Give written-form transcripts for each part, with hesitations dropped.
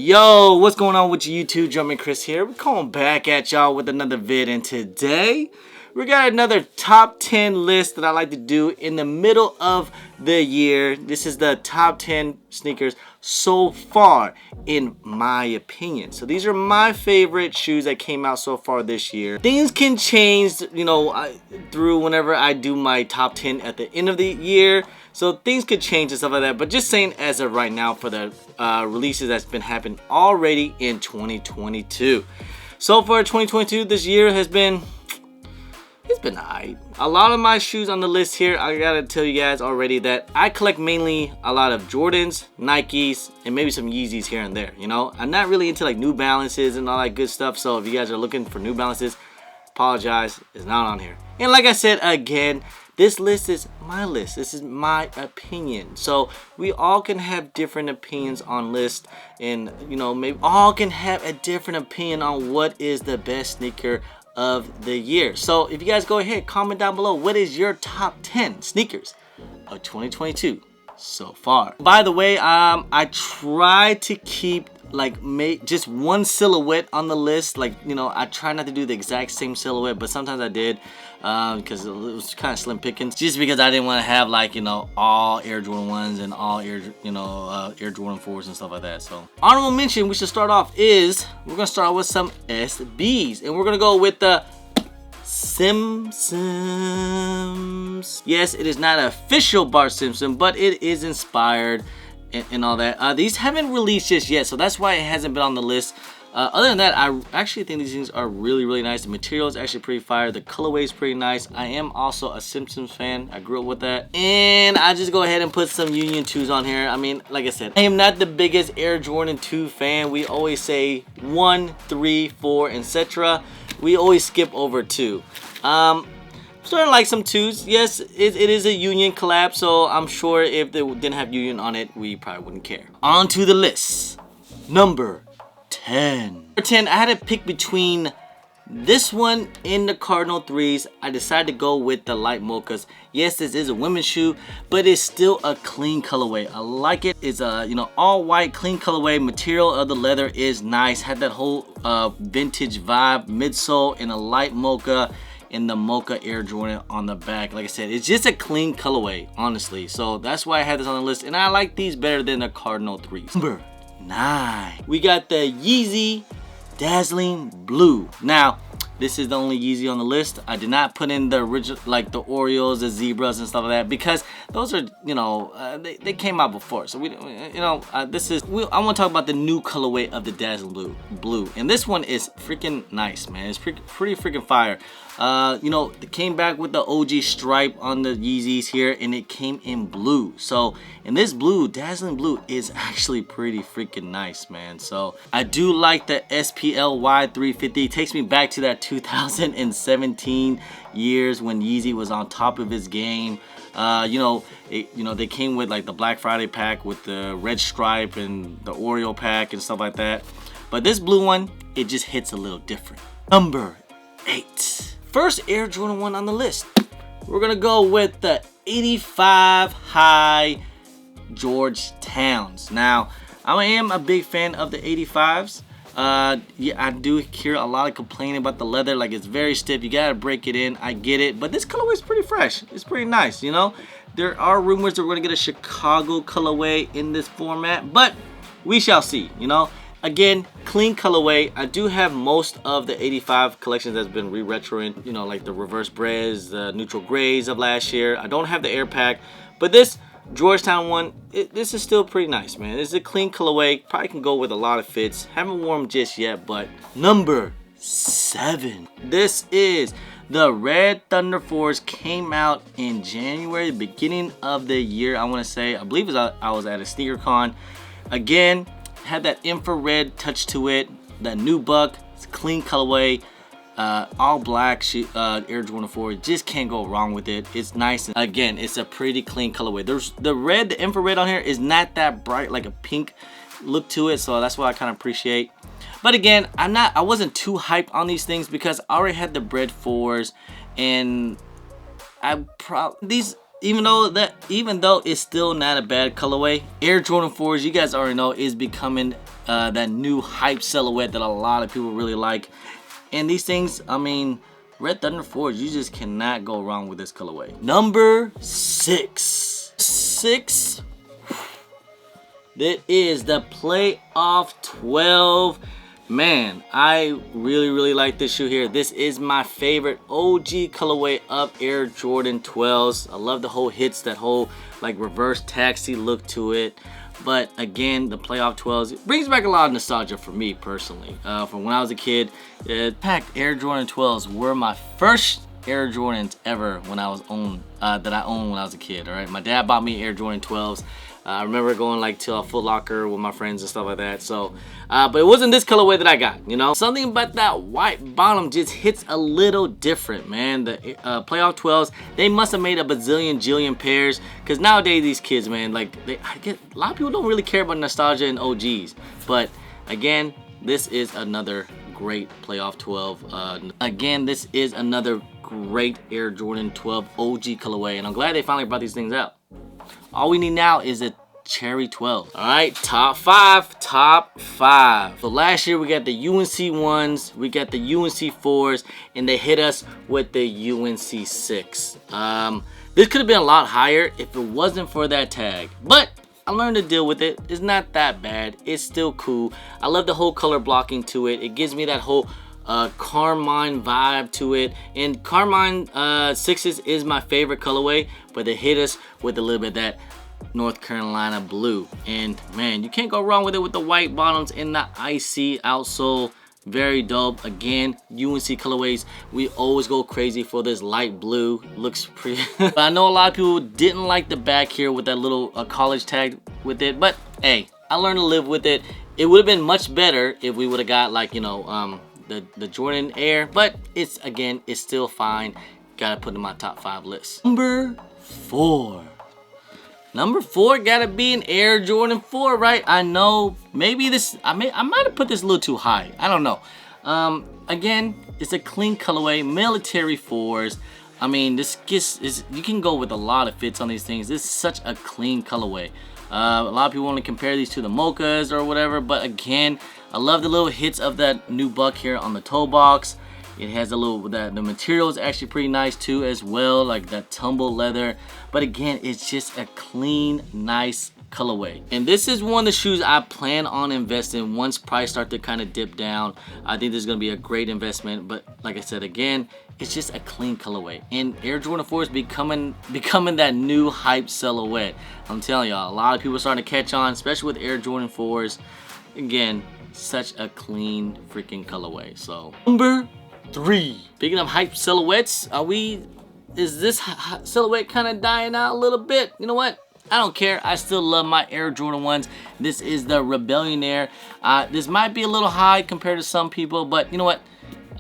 Yo, what's going on with you YouTube? Jumpman Chris here. We're coming back at y'all with another vid, and today we got another top 10 list that I like to do in the middle of the year. This is the top 10 sneakers so far, in my opinion. So these are my favorite shoes that came out so far this year. Things can change, through whenever I do my top 10 at the end of the year. So things could change and stuff like that. But just saying as of right now for the releases that's been happening already in 2022. So far 2022, this year has been... it's been alright. A lot of my shoes on the list here, I gotta tell you guys already that I collect mainly a lot of Jordans, Nikes, and maybe some Yeezys here and there, you know? I'm not really into like New Balances and all that good stuff, so if you guys are looking for New Balances, apologize, it's not on here. And like I said again, this list is my list. This is my opinion. So we all can have different opinions on lists, and maybe all can have a different opinion on what is the best sneaker of the year. So if you guys go ahead, comment down below, what is your top 10 sneakers of 2022 so far? By the way, I try to keep just one silhouette on the list. I try not to do the exact same silhouette, but sometimes I did because it was kind of slim pickings, just because I didn't want to have all Air Jordan 1s and all Air Jordan 4s and stuff like that. So honorable mention we should start off is we're gonna start with some SBs, and we're gonna go with the Simpsons. Yes, it is not official Bart Simpson, but it is inspired and all that. These haven't released just yet, so that's why it hasn't been on the list. Other than that, I actually think these things are really nice. The material is actually pretty fire. The colorway is pretty nice. I am also a Simpsons fan. I grew up with that. And I just go ahead and put some Union 2s on here. I mean, like I said, I am not the biggest Air Jordan 2 fan. We always say 1, 3, 4, etc. We always skip over 2. Starting to like some 2s. Yes, it is a Union collab, so I'm sure if they didn't have Union on it, we probably wouldn't care. On to the list. Number 10. Number 10, I had to pick between this one and the Cardinal 3s. I decided to go with the light mochas. Yes, this is a women's shoe, but it's still a clean colorway. I like it. It's a all white clean colorway. Material of the leather is nice. Had that whole vintage vibe. Midsole in a light mocha, and the Mocha Air Jordan on the back. Like I said, it's just a clean colorway, honestly. So that's why I had this on the list, and I like these better than the Cardinal 3s. Number 9, we got the Yeezy Dazzling Blue. Now, this is the only Yeezy on the list. I did not put in the original, like the Oreos, the Zebras, and stuff like that, because those are, they came out before. So I want to talk about the new colorway of the Dazzling Blue, and this one is freaking nice, man. It's pretty freaking fire. They came back with the OG stripe on the Yeezys here, and it came in blue. So, and this blue, Dazzling Blue, is actually pretty freaking nice, man. So, I do like the SPLY 350. It takes me back to that 2017 years when Yeezy was on top of his game. They came with like the Black Friday pack with the red stripe and the Oreo pack and stuff like that. But this blue one, it just hits a little different. Number 8. First Air Jordan 1 on the list. We're gonna go with the 85 High Georgetowns. Now, I am a big fan of the 85s. Yeah, I do hear a lot of complaining about the leather, like it's very stiff. You gotta break it in. I get it, but this colorway is pretty fresh. It's pretty nice, There are rumors that we're gonna get a Chicago colorway in this format, but we shall see, Again, clean colorway. I do have most of the 85 collections that's been re-retroing, like the reverse breds, the neutral grays of last year. I don't have the air pack, but this Georgetown one, this is still pretty nice, man. This is a clean colorway. Probably can go with a lot of fits. Haven't worn them just yet, but number 7. This is the Red Thunder 4s. Came out in January, the beginning of the year, I want to say. I believe I was at a sneaker con. Again, had that infrared touch to it. That new buck, it's a clean colorway, all black Air Jordan 4. Just can't go wrong with it. It's nice. And again, it's a pretty clean colorway. There's the infrared on here is not that bright, like a pink look to it, so that's what I kind of appreciate. But again, I wasn't too hyped on these things because I already had the Bred 4s, and even though it's still not a bad colorway, Air Jordan 4s, you guys already know, is becoming that new hype silhouette that a lot of people really like. And these things, I mean, Red Thunder Force, you just cannot go wrong with this colorway. Number 6. That is the Playoff 12. Man, I really like this shoe here. This is my favorite OG colorway of Air Jordan 12s. I love the whole hits, that whole like reverse taxi look to it. But again, the Playoff 12s, it brings back a lot of nostalgia for me personally. From when I was a kid, packed Air Jordan 12s were my first Air Jordans ever when I was that I owned when I was a kid. All right, my dad bought me Air Jordan 12s. I remember going like to a Foot Locker with my friends and stuff like that. So, but it wasn't this colorway that I got, you know. Something about that white bottom just hits a little different, man. The Playoff 12s, they must have made a jillion pairs. Cause nowadays these kids, man, like I get a lot of people don't really care about nostalgia and OGs. But again, this is another great Playoff 12. Again, this is another great Air Jordan 12 OG colorway, and I'm glad they finally brought these things out. All we need now is a Cherry 12. All right, top five. So last year we got the UNC 1s, we got the UNC 4s, and they hit us with the UNC 6. This could have been a lot higher if it wasn't for that tag, but I learned to deal with it. It's not that bad. It's still cool. I love the whole color blocking to it. It gives me that whole Carmine vibe to it, and Carmine 6s is my favorite colorway, but they hit us with a little bit of that North Carolina blue, and man, you can't go wrong with it with the white bottoms and the icy outsole. Very dope. Again, UNC colorways, we always go crazy for this light blue. Looks pretty. But I know a lot of people didn't like the back here with that little college tag with it, but hey, I learned to live with it. It would have been much better if we would have got like, you know, the Jordan Air, but it's still fine. Gotta put in my top 5 list. Number 4 gotta be an Air Jordan 4, right? I know maybe this, I might have put this a little too high. I don't know. Again, it's a clean colorway, military 4s. I mean, you can go with a lot of fits on these things. This is such a clean colorway. A lot of people want to compare these to the mochas or whatever, but again, I love the little hits of that new buck here on the toe box. It has a little, the material is actually pretty nice too as well, like that tumble leather. But again, it's just a clean, nice colorway. And this is one of the shoes I plan on investing once price start to kind of dip down. I think this is going to be a great investment. But like I said, again, it's just a clean colorway. And Air Jordan 4 is becoming that new hype silhouette. I'm telling y'all, a lot of people are starting to catch on, especially with Air Jordan 4s. Again, such a clean freaking colorway. So number 3. Speaking of hype silhouettes, is this silhouette kind of dying out a little bit? You know what? I don't care. I still love my Air Jordan 1s. This is the Rebellion Air. This might be a little high compared to some people, but you know what?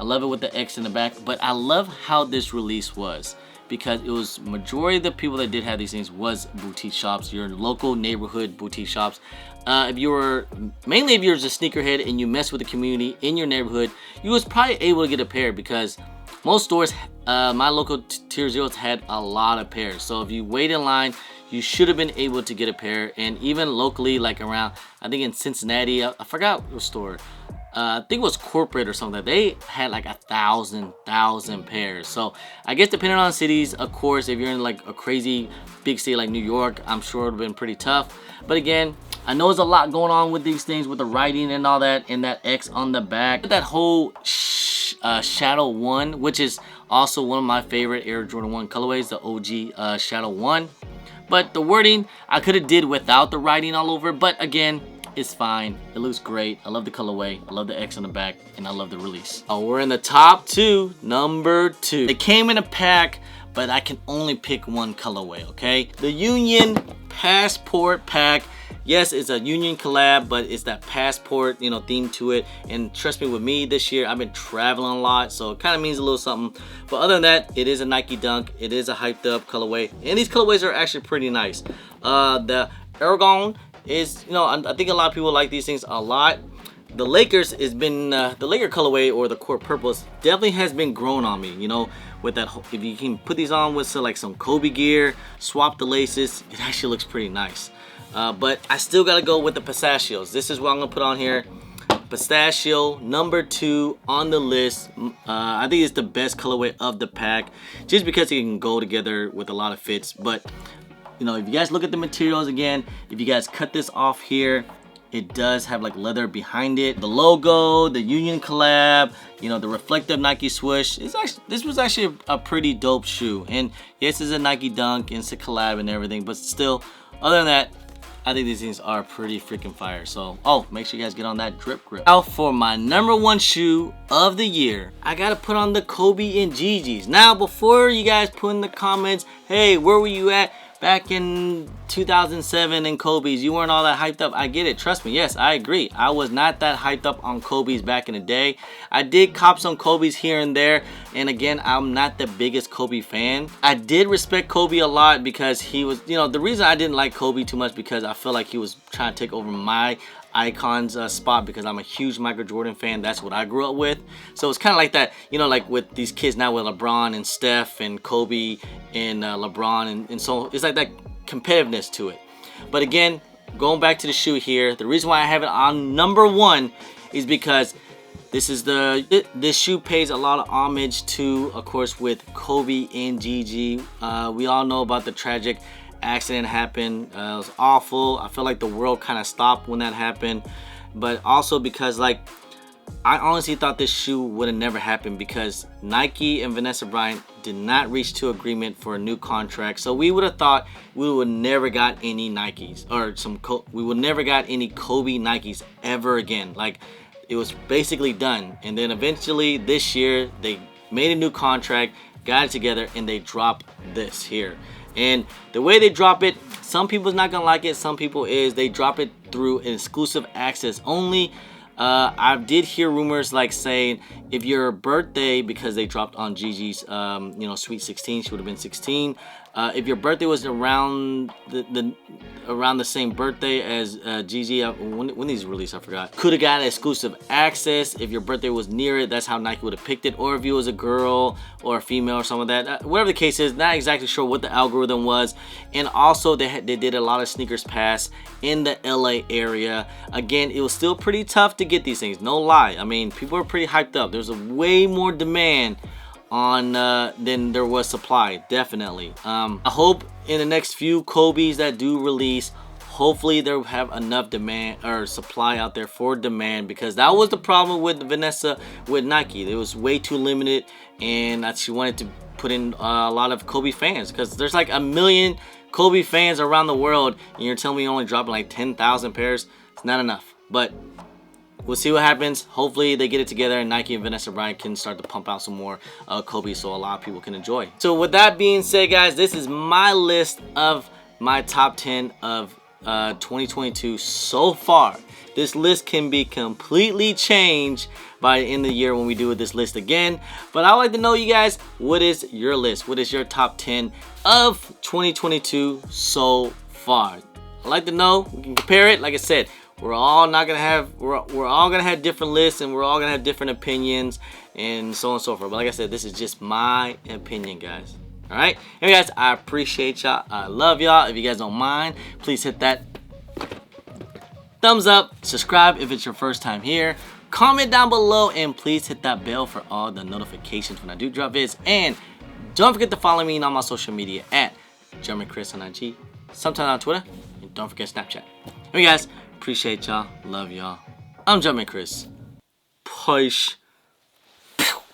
I love it with the X in the back. But I love how this release was, because it was majority of the people that did have these things was boutique shops, your local neighborhood boutique shops. If you were a sneakerhead and you mess with the community in your neighborhood, you was probably able to get a pair, because most stores, my local tier zeros had a lot of pairs. So if you wait in line, you should have been able to get a pair. And even locally, like around, I think in Cincinnati, I forgot what store. I think it was corporate or something. They had like 1,000 pairs. So I guess depending on cities, of course, if you're in like a crazy big city like New York, I'm sure it would have been pretty tough. But again, I know there's a lot going on with these things, with the writing and all that, and that X on the back. That whole Shadow 1, which is also one of my favorite Air Jordan 1 colorways, the OG Shadow 1. But the wording, I could have did without the writing all over, but again, it's fine. It looks great. I love the colorway. I love the X on the back, and I love the release. Oh, we're in the top 2, number 2. They came in a pack, but I can only pick one colorway, okay? The Union Passport pack. Yes, it's a Union collab, but it's that passport, you know, theme to it. And trust me, with me this year, I've been traveling a lot, so it kind of means a little something. But other than that, it is a Nike Dunk. It is a hyped up colorway, and these colorways are actually pretty nice. The Aragon is, you know, I think a lot of people like these things a lot. The Lakers has been, the Laker colorway, or the Court Purples, definitely has been growing on me, you know, with that. If you can put these on with like some Kobe gear, swap the laces, it actually looks pretty nice. But I still gotta go with the pistachios. This is what I'm gonna put on here. Pistachio, number 2 on the list. I think it's the best colorway of the pack, just because it can go together with a lot of fits. But you know, if you guys look at the materials again, if you guys cut this off here, it does have like leather behind it. The logo, the Union collab, you know, the reflective Nike swoosh. This was actually a pretty dope shoe. And yes, it's a Nike Dunk, and it's a collab and everything, but still, other than that, I think these things are pretty freaking fire. So, make sure you guys get on that drip grip. Now for my number 1 shoe of the year, I gotta put on the Kobe and Gigi's. Now, before you guys put in the comments, hey, where were you at back in 2007 in Kobe's? You weren't all that hyped up. I get it. Trust me. Yes, I agree. I was not that hyped up on Kobe's back in the day. I did cop some Kobe's here and there. And again, I'm not the biggest Kobe fan. I did respect Kobe a lot because he was, you know, the reason I didn't like Kobe too much because I feel like he was trying to take over my icons spot because I'm a huge Michael Jordan fan. That's what I grew up with. So it's kind of like that, you know, like with these kids now with LeBron and Steph and Kobe and LeBron and so it's like that competitiveness to it. But again, going back to the shoe here, the reason why I have it on number 1 is because this shoe pays a lot of homage to, of course, with Kobe and Gigi. We all know about the tragic accident happened. It was awful. I feel like the world kind of stopped when that happened, but also because like I honestly thought this shoe would have never happened because Nike and Vanessa Bryant did not reach to agreement for a new contract. So we would have thought we would never got any Nikes or we would never got any Kobe Nikes ever again. Like it was basically done. And then eventually this year they made a new contract, got it together, and they dropped this here. And the way they drop it, some people's not gonna like it, some people is. They drop it through an exclusive access only. I did hear rumors like saying if your birthday, because they dropped on Gigi's, you know, Sweet 16, she would have been 16. If your birthday was around the same birthday as Gigi, when these released, I forgot. Could have gotten exclusive access if your birthday was near it. That's how Nike would have picked it. Or if you was a girl or a female or something like that. Whatever the case is, not exactly sure what the algorithm was. And also they did a lot of sneakers pass in the LA area. Again, it was still pretty tough to get these things. No lie. I mean, people were pretty hyped up. There's a way more demand on than there was supply, definitely. I hope in the next few Kobe's that do release, hopefully they'll have enough demand or supply out there for demand, because that was the problem with Vanessa with Nike. It was way too limited, and she wanted to put in a lot of Kobe fans, because there's like 1 million Kobe fans around the world, and you're telling me you're only dropping like 10,000 pairs. It's not enough, but we'll see what happens. Hopefully they get it together and Nike and Vanessa Bryant can start to pump out some more Kobe so a lot of people can enjoy. So with that being said, guys, this is my list of my top 10 of 2022 so far. This list can be completely changed by the end of the year when we do this list again. But I'd like to know, you guys, what is your list? What is your top 10 of 2022 so far? I'd like to know. We can compare it. Like I said, we're all gonna have different lists, and we're all gonna have different opinions and so on and so forth. But like I said, this is just my opinion, guys. All right. Anyway, guys, I appreciate y'all. I love y'all. If you guys don't mind, please hit that thumbs up, subscribe if it's your first time here, comment down below, and please hit that bell for all the notifications when I do drop vids. And don't forget to follow me on my social media at German Chris on IG, sometimes on Twitter, and don't forget Snapchat. Anyway, guys, appreciate y'all. Love y'all. I'm German Chris. Peace.